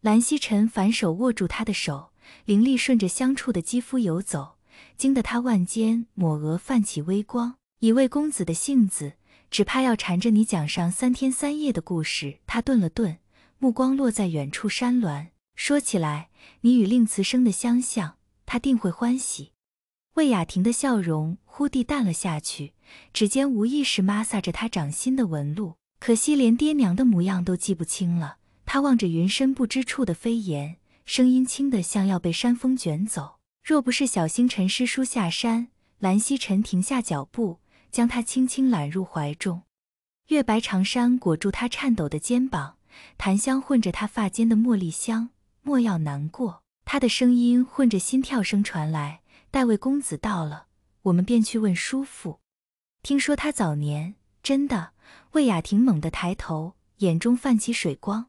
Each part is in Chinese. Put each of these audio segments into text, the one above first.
蓝曦臣反手握住他的手，灵力顺着相触的肌肤游走，惊得他腕间抹额泛起微光。以魏公子的性子，只怕要缠着你讲上3天3夜的故事。他顿了顿，目光落在远处山峦，说起来，你与令慈生的相像，他定会欢喜。魏雅婷的笑容忽地淡了下去，指尖无意识摩挲着他掌心的纹路，可惜连爹娘的模样都记不清了。他望着云深不知处的飞檐，声音轻得像要被山风卷走。若不是小星辰师叔下山，蓝曦臣停下脚步，将他轻轻揽入怀中。月白长衫裹住他颤抖的肩膀，檀香混着他发间的茉莉香。莫要难过，他的声音混着心跳声传来。待魏公子到了，我们便去问叔父。听说他早年……真的？魏雅婷猛地抬头，眼中泛起水光。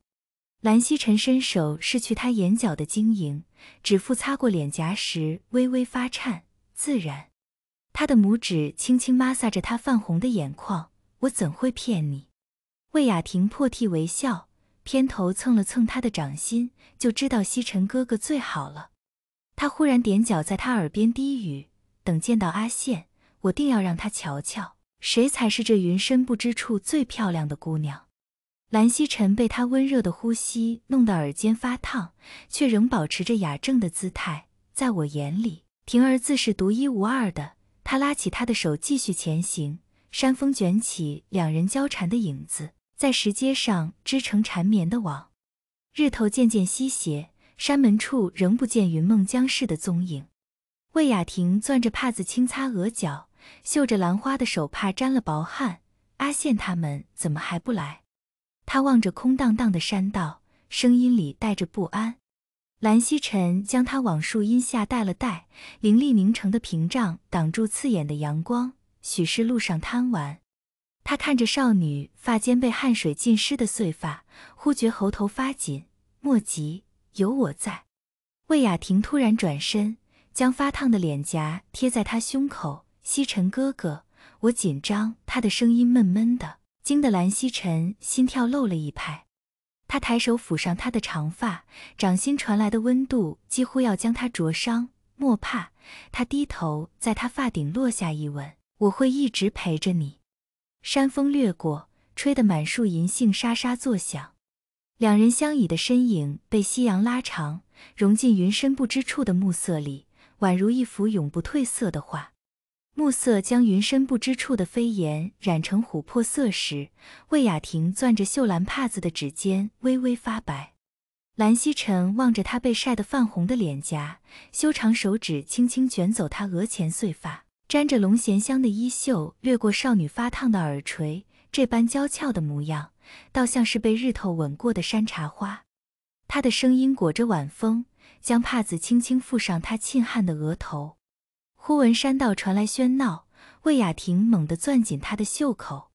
蓝曦臣伸手拭去他眼角的晶莹，指腹擦过脸颊时微微发颤，自然。他的拇指轻轻摩挲着他泛红的眼眶，我怎会骗你？魏雅婷破涕为笑，偏头蹭了蹭他的掌心，就知道曦臣哥哥最好了。他忽然踮脚在他耳边低语，等见到阿宪，我定要让他瞧瞧，谁才是这云深不知处最漂亮的姑娘。蓝曦臣被他温热的呼吸弄得耳尖发烫，却仍保持着雅正的姿态。在我眼里，婷儿自是独一无二的。他拉起他的手继续前行，山风卷起两人交缠的影子，在石阶上织成缠绵的网。日头渐渐西斜，山门处仍不见云梦江氏的踪影。魏雅婷攥着帕子轻擦额角，绣着兰花的手帕沾了薄汗。阿宪他们怎么还不来？他望着空荡荡的山道，声音里带着不安。蓝曦臣将他往树荫下带了带，灵力凝成的屏障挡住刺眼的阳光，许是路上贪玩。他看着少女发间被汗水浸湿的碎发，忽觉喉头发紧。莫急，有我在。魏雅婷突然转身，将发烫的脸颊贴在他胸口。曦臣哥哥，我紧张。他的声音闷闷的，惊得蓝曦臣心跳漏了一拍。他抬手抚上她的长发，掌心传来的温度几乎要将她灼伤。莫怕，他低头在她发顶落下一吻，我会一直陪着你。山风掠过，吹得满树银杏沙沙作响。两人相倚的身影被夕阳拉长，融进云深不知处的暮色里，宛如一幅永不褪色的画。暮色将云深不知处的飞檐染成琥珀色时，魏雅婷攥着绣兰帕子的指尖微微发白。蓝曦臣望着她被晒得泛红的脸颊，修长手指轻轻卷走她额前碎发，沾着龙涎香的衣袖掠过少女发烫的耳垂，这般娇俏的模样，倒像是被日头吻过的山茶花。她的声音裹着晚风，将帕子轻轻覆上她沁汗的额头。忽闻山道传来喧闹，魏雅婷猛地攥紧他的袖口。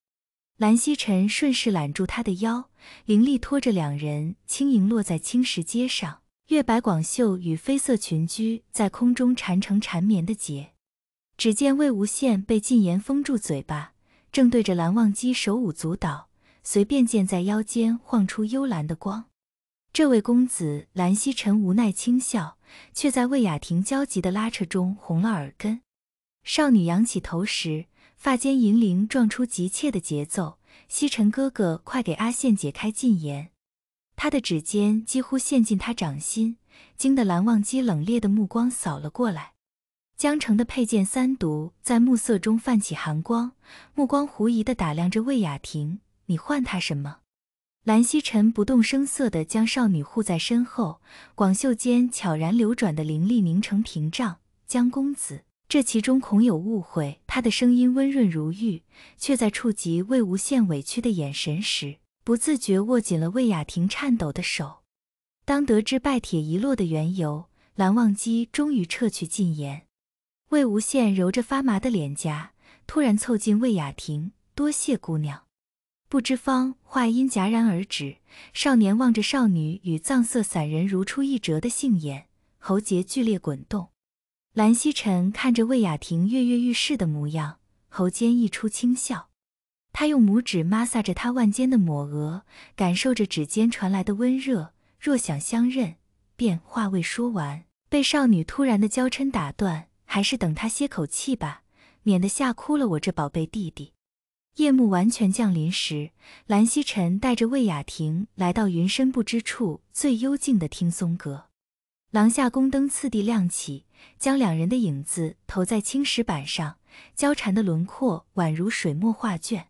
蓝曦臣顺势揽住他的腰，灵力拖着两人轻盈落在青石阶上。月白广袖与绯色裙裾在空中缠成缠绵的结。只见魏无羡被禁言封住嘴巴，正对着蓝忘机手舞足蹈，随便剑在腰间晃出幽蓝的光。这位公子，蓝曦臣无奈轻笑，却在魏雅婷焦急的拉扯中红了耳根。少女扬起头时，发间银铃撞出急切的节奏。曦臣哥哥，快给阿宪解开禁言。他的指尖几乎陷进他掌心，惊得蓝忘机冷冽的目光扫了过来。江城的佩剑三毒在暮色中泛起寒光，目光狐疑地打量着魏雅婷，你唤他什么？蓝曦臣不动声色地将少女护在身后，广袖间悄然流转的灵力凝成屏障。江公子，这其中恐有误会。他的声音温润如玉，却在触及魏无羡委屈的眼神时，不自觉握紧了魏雅婷颤抖的手。当得知拜帖遗落的缘由，蓝忘机终于撤去禁言。魏无羡揉着发麻的脸颊，突然凑近魏雅婷，多谢姑娘。不知方话音戛然而止，少年望着少女与藏色散人如出一辙的杏眼，喉结剧烈滚动。蓝曦臣看着魏雅婷跃跃欲试的模样，喉间溢出轻笑。他用拇指摩挲着她腕间的抹额，感受着指尖传来的温热，若想相认，便话未说完，被少女突然的娇嗔打断，还是等她歇口气吧，免得吓哭了我这宝贝弟弟。夜幕完全降临时，蓝曦臣带着魏雅婷来到云深不知处最幽静的听松阁。廊下宫灯次第亮起，将两人的影子投在青石板上，交缠的轮廓宛如水墨画卷。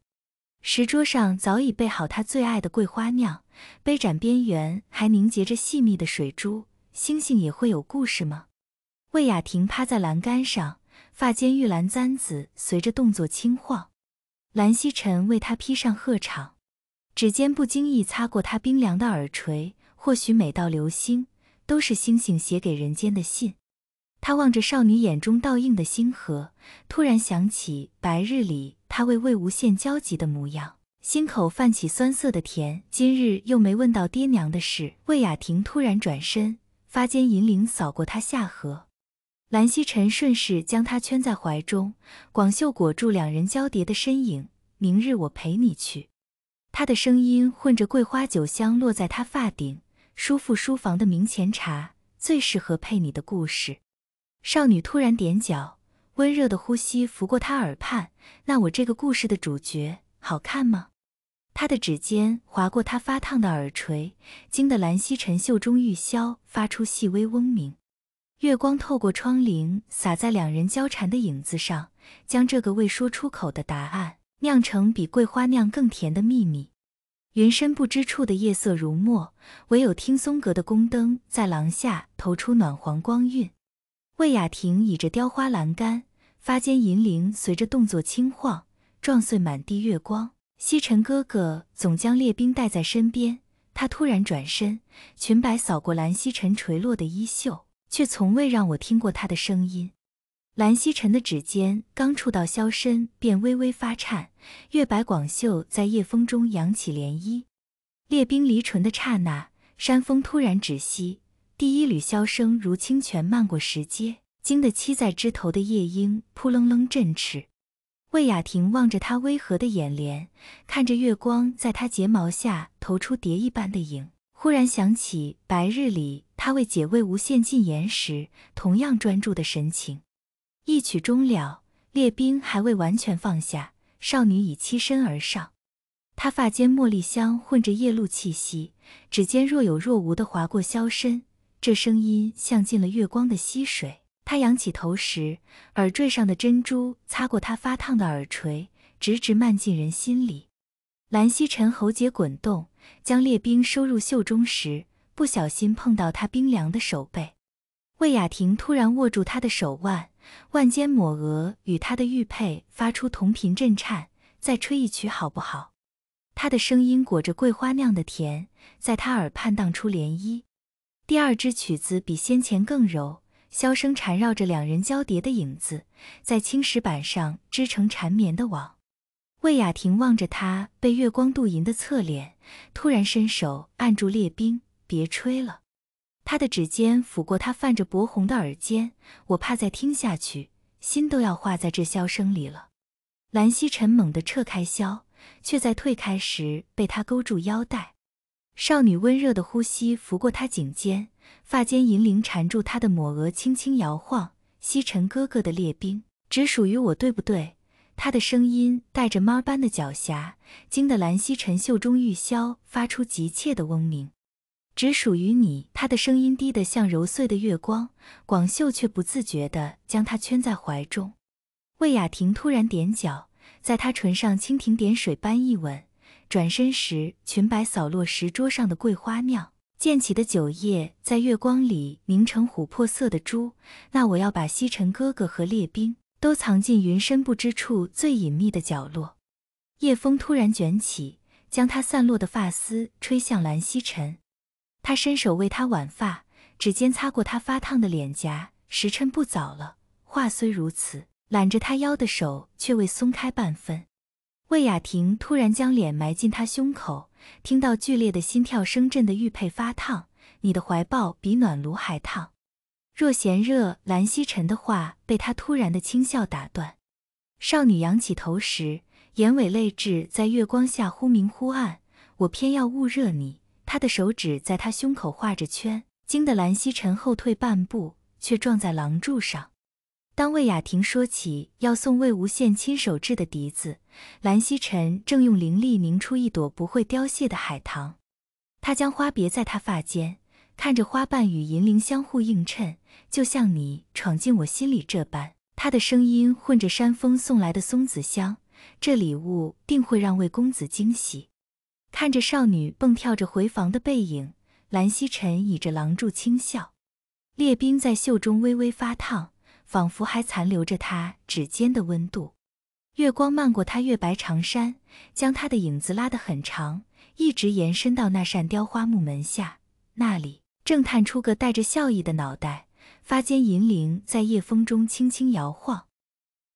石桌上早已备好他最爱的桂花酿，杯盏边缘还凝结着细密的水珠。星星也会有故事吗？魏雅婷趴在栏杆上，发间玉兰簪子随着动作轻晃。蓝曦臣为她披上鹤氅，指尖不经意擦过她冰凉的耳垂，或许每道流星都是星星写给人间的信。他望着少女眼中倒映的星河，突然想起白日里他为魏无羡焦急的模样，心口泛起酸涩的甜。今日又没问到爹娘的事。魏雅婷突然转身，发间银铃扫过她下颌，蓝曦臣顺势将她圈在怀中，广袖裹住两人交叠的身影。明日我陪你去。他的声音混着桂花酒香落在她发顶，舒服书房的明前茶，最适合配你的故事。少女突然踮脚，温热的呼吸拂过她耳畔。那我这个故事的主角好看吗？她的指尖划过她发烫的耳垂，惊得蓝曦臣袖中玉箫发出细微嗡鸣。月光透过窗棂洒在两人交缠的影子上，将这个未说出口的答案酿成比桂花酿更甜的秘密。云深不知处的夜色如墨，唯有听松阁的宫灯在廊下投出暖黄光晕。魏雅婷倚着雕花栏杆，发间银铃随着动作轻晃，撞碎满地月光。曦臣哥哥总将列兵带在身边，他突然转身，裙摆扫过蓝曦臣垂落的衣袖，却从未让我听过他的声音。蓝曦臣的指尖刚触到箫身，便微微发颤，月白广袖在夜风中扬起涟漪。列兵离唇的刹那，山风突然止息，第一缕箫声如清泉漫过石阶，惊得栖在枝头的夜莺扑棱棱振翅。魏雅婷望着他微合的眼帘，看着月光在他睫毛下投出蝶一般的影，忽然想起白日里他为解魏无羡禁言时同样专注的神情。一曲终了，列兵还未完全放下，少女已栖身而上。她发间茉莉香混着夜露气息，指尖若有若无地划过箫身，这声音像进了月光的溪水。她仰起头时，耳坠上的珍珠擦过她发烫的耳垂，直直漫进人心里。蓝曦臣喉结滚动，将列兵收入袖中时，不小心碰到她冰凉的手背。魏雅婷突然握住他的手腕，腕间抹额与他的玉佩发出同频震颤。再吹一曲好不好？他的声音裹着桂花酿的甜，在他耳畔荡出涟漪。第二支曲子比先前更柔，箫声缠绕着两人交叠的影子，在青石板上织成缠绵的网。魏雅婷望着他被月光镀银的侧脸，突然伸手按住列兵，别吹了。他的指尖抚过他泛着薄红的耳尖，我怕再听下去，心都要化在这箫声里了。蓝曦臣猛地撤开箫，却在退开时被他勾住腰带。少女温热的呼吸拂过他颈间，发间银铃缠住他的抹额轻轻摇晃。曦臣哥哥的列兵只属于我，对不对？他的声音带着猫般的狡黠，惊得蓝曦臣袖中玉箫发出急切的嗡鸣。只属于你。他的声音低得像揉碎的月光，广袖却不自觉地将他圈在怀中。魏雅婷突然踮脚，在他唇上蜻蜓点水般一吻，转身时裙摆扫落石桌上的桂花酿，溅起的酒液在月光里凝成琥珀色的珠。那我要把曦臣哥哥和列兵都藏进云深不知处最隐秘的角落。夜风突然卷起，将他散落的发丝吹向蓝曦臣。他伸手为他挽发，指尖擦过他发烫的脸颊。时辰不早了，话虽如此，揽着他腰的手却未松开半分。魏雅婷突然将脸埋进他胸口，听到剧烈的心跳声震得玉佩发烫。你的怀抱比暖炉还烫。若嫌热，蓝曦臣的话被他突然的轻笑打断。少女仰起头时，眼尾泪痣在月光下忽明忽暗。我偏要捂热你。他的手指在他胸口画着圈，惊得蓝曦臣后退半步，却撞在廊柱上。当魏雅婷说起要送魏无羡亲手制的笛子，蓝曦臣正用灵力凝出一朵不会凋谢的海棠。他将花别在他发间，看着花瓣与银铃相互映衬，就像你闯进我心里这般。他的声音混着山风送来的松子香，这礼物定会让魏公子惊喜。看着少女蹦跳着回房的背影，蓝曦臣倚着廊柱轻笑。列冰在袖中微微发烫，仿佛还残留着他指尖的温度。月光漫过他月白长衫，将他的影子拉得很长，一直延伸到那扇雕花木门下，那里正探出个带着笑意的脑袋，发间银铃在夜风中轻轻摇晃。